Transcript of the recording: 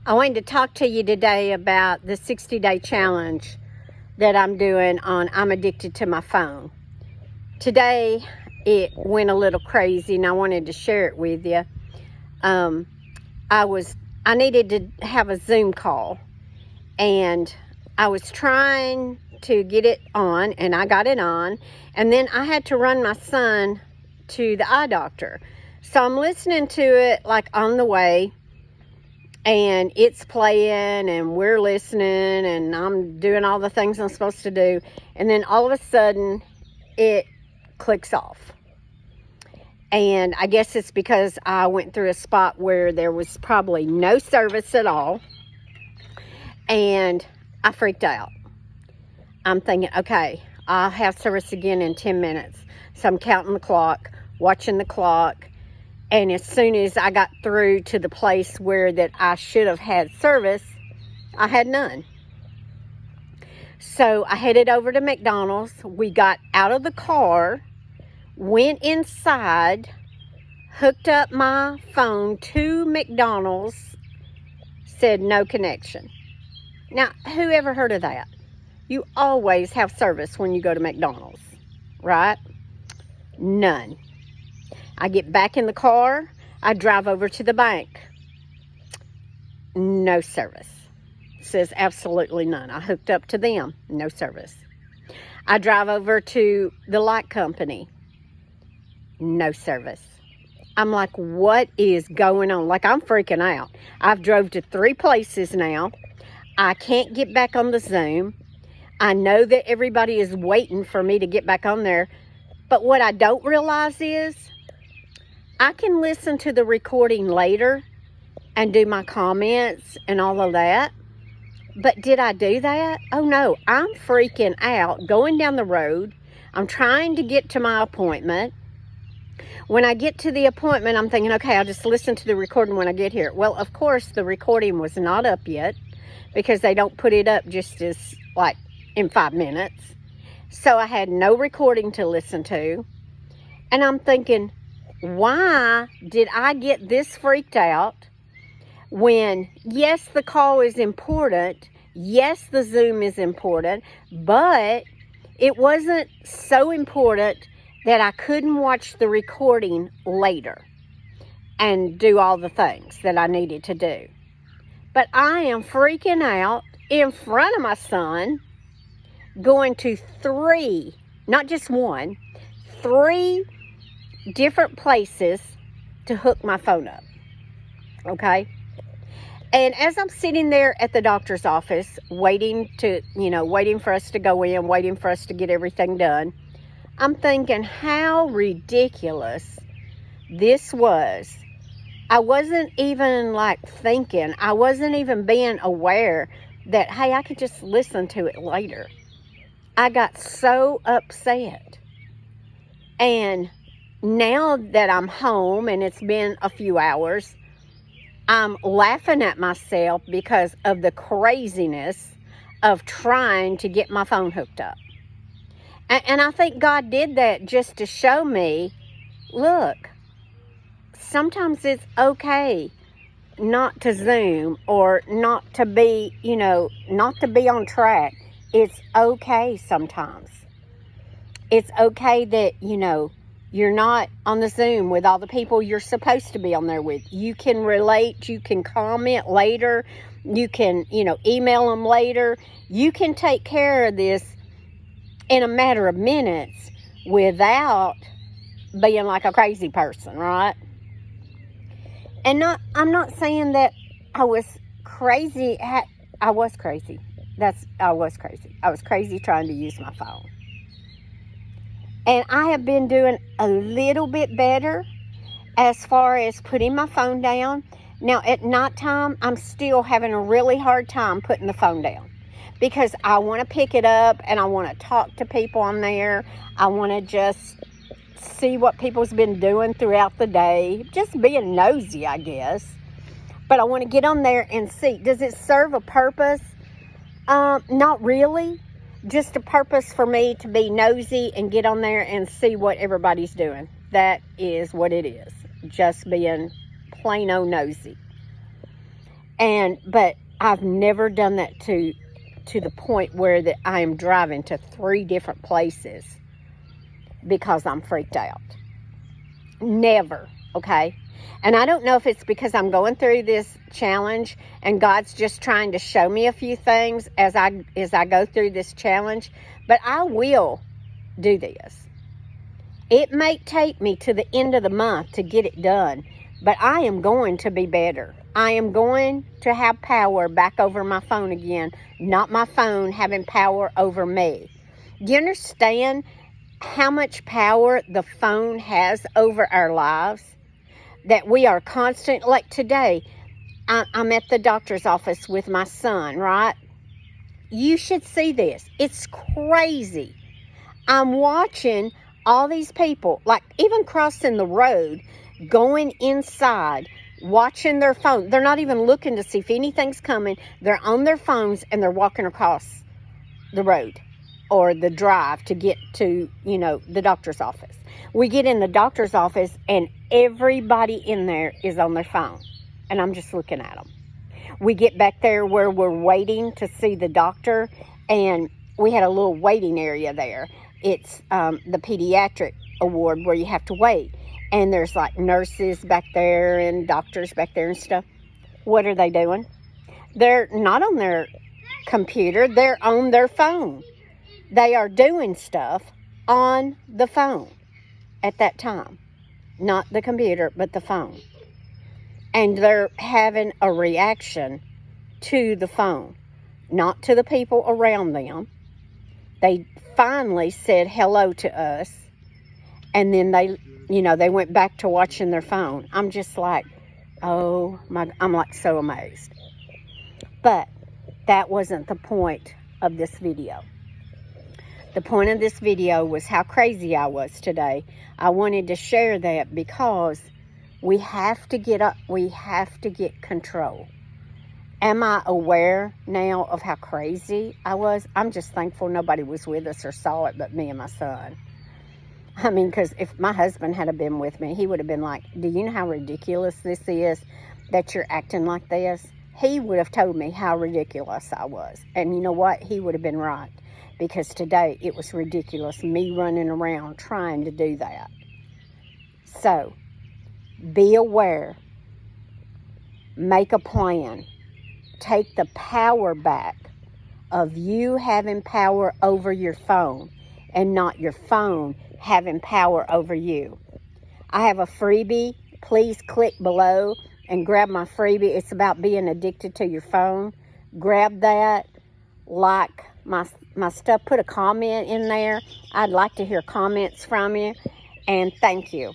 I wanted to talk to you today about the 60-day challenge that I'm doing on I'm Addicted to My Phone. Today, it went a little crazy, and I wanted to share it with you. I needed to have a Zoom call, and I was trying to get it on, and I got it on, and then I had to run my son to the eye doctor. So I'm listening to it like on the way, and it's playing, and we're listening, and I'm doing all the things I'm supposed to do, and then all of a sudden it clicks off. And I guess it's because I went through a spot where there was probably no service at all, and I freaked out. I'm thinking, okay, I'll have service again in 10 minutes. So I'm counting the clock, watching the clock, and as soon as I got through to the place where that I should have had service, I had none. So I headed over to McDonald's. We got out of the car, went inside, hooked up my phone to McDonald's, said no connection. Now, who ever heard of that? You always have service when you go to McDonald's, right? None. I get back in the car, I drive over to the bank. No service. It says absolutely none. I hooked up to them, no service. I drive over to the light company, no service. I'm like, what is going on? Like, I'm freaking out. I've drove to 3 places now. I can't get back on the Zoom. I know that everybody is waiting for me to get back on there. But what I don't realize is I can listen to the recording later and do my comments and all of that. But did I do that? Oh no, I'm freaking out going down the road. I'm trying to get to my appointment. When I get to the appointment, I'm thinking, okay, I'll just listen to the recording when I get here. Well, of course, the recording was not up yet because they don't put it up just as like in 5 minutes. So I had no recording to listen to. And I'm thinking, why did I get this freaked out when, yes, the call is important, yes, the Zoom is important, but it wasn't so important that I couldn't watch the recording later and do all the things that I needed to do. But I am freaking out in front of my son, going to 3, not just 1, 3 different places to hook my phone up, okay? And as I'm sitting there at the doctor's office, waiting for us to go in, waiting for us to get everything done, I'm thinking how ridiculous this was. I wasn't even like thinking, I wasn't even being aware that, hey, I could just listen to it later. I got so upset. And now that I'm home and it's been a few hours, I'm laughing at myself because of the craziness of trying to get my phone hooked up. And I think God did that just to show me, look, sometimes it's okay not to Zoom or not to be, not to be on track. It's okay sometimes. It's okay that, you're not on the Zoom with all the people you're supposed to be on there with. You can relate, you can comment later, you can, email them later. You can take care of this in a matter of minutes without being like a crazy person, right? And I'm not saying that I was crazy. I was crazy. I was crazy. I was crazy trying to use my phone. And I have been doing a little bit better as far as putting my phone down. Now, at nighttime, I'm still having a really hard time putting the phone down because I want to pick it up and I want to talk to people on there. I want to just see what people's been doing throughout the day. Just being nosy, I guess. But I want to get on there and see. Does it serve a purpose? Not really. Just a purpose for me to be nosy and get on there and see what everybody's doing. That is what it is. Just being plain old nosy. But I've never done that to the point where that I am driving to 3 different places because I'm freaked out. Never, okay? And I don't know if it's because I'm going through this challenge and God's just trying to show me a few things as I go through this challenge, but I will do this. It may take me to the end of the month to get it done, but I am going to be better. I am going to have power back over my phone again, not my phone having power over me. Do you understand how much power the phone has over our lives? That we are constant, like today, I'm at the doctor's office with my son, right? You should see this. It's crazy. I'm watching all these people, like even crossing the road, going inside, watching their phone. They're not even looking to see if anything's coming. They're on their phones and they're walking across the road or the drive to get to, the doctor's office. We get in the doctor's office and everybody in there is on their phone. And I'm just looking at them. We get back there where we're waiting to see the doctor, and we had a little waiting area there. It's the pediatric ward where you have to wait. And there's like nurses back there and doctors back there and stuff. What are they doing? They're not on their computer. They're on their phone. They are doing stuff on the phone at that time. Not the computer, but the phone. And they're having a reaction to the phone, not to the people around them. They finally said hello to us, and then they went back to watching their phone. I'm just like, oh my, I'm like so amazed. But that wasn't the point of this video. The point of this video was how crazy I was today. I wanted to share that because we have to get up. We have to get control. Am I aware now of how crazy I was? I'm just thankful nobody was with us or saw it but me and my son. I mean, because if my husband had been with me, he would have been like, do you know how ridiculous this is that you're acting like this? He would have told me how ridiculous I was. And you know what? He would have been right. Because today it was ridiculous, me running around trying to do that. So, be aware. Make a plan. Take the power back of you having power over your phone and not your phone having power over you. I have a freebie. Please click below and grab my freebie. It's about being addicted to your phone. Grab that. Like my stuff. Put a comment in there. I'd like to hear comments from you. And thank you.